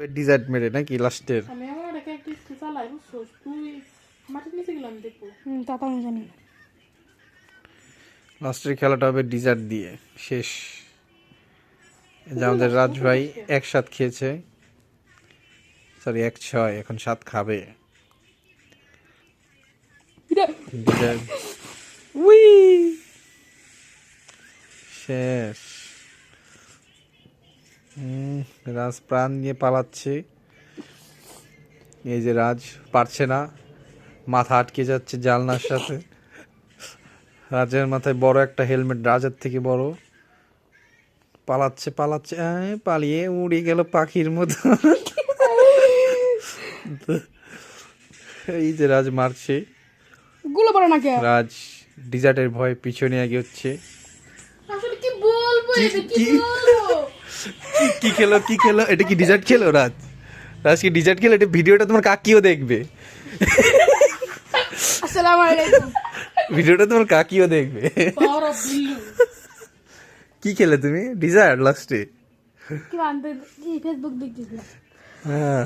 Dessert মেরে নাকি লাস্টের? আমি আমার একটা একটু চালাই বুঝছো, তুই মাটির নিচে গেলাম দেখবো। তা তো আমি জানি। লাস্টের খেলাটা হবে ডিজার্ট দিয়ে শেষ। যে আমাদের রাজ ভাই 1-7 খেয়েছে, সরি 1-6, এখন 7 খাবে। ডিজার্ট উই শেষ। রাজ প্রাণ নিয়ে পালাচ্ছে। এই যে রাজ পারছে না, মাথা আটকে যাচ্ছে জানলার সাথে। রাজের মাথায় বড় একটা হেলমেট, রাজের থেকে বড়। পালাচ্ছে পালাচ্ছে, পালিয়ে উড়ে গেল পাখির মতো। এই যে রাজ মারছে, গুলো পড়ে না কে? রাজ ডিজার্টের ভয়ে পিছনে এগোচ্ছে। আসলে কি বলবো, এটা কি কি- বলবো? কি খেলো কি খেলো? এটা কি ডিজার্ট খেলো রাজ? রাজ কি ডিজার্ট খেলো? এটা ভিডিওটা তোমার কাকিও দেখবে, আসসালামু আলাইকুম। ভিডিওটা তোমার কাকিও দেখবে। Power of Billu. কি খেলে তুমি ডিজার্ট লাস্টে? কি আনতে কি ফেসবুক দেখতেছিলাম। হ্যাঁ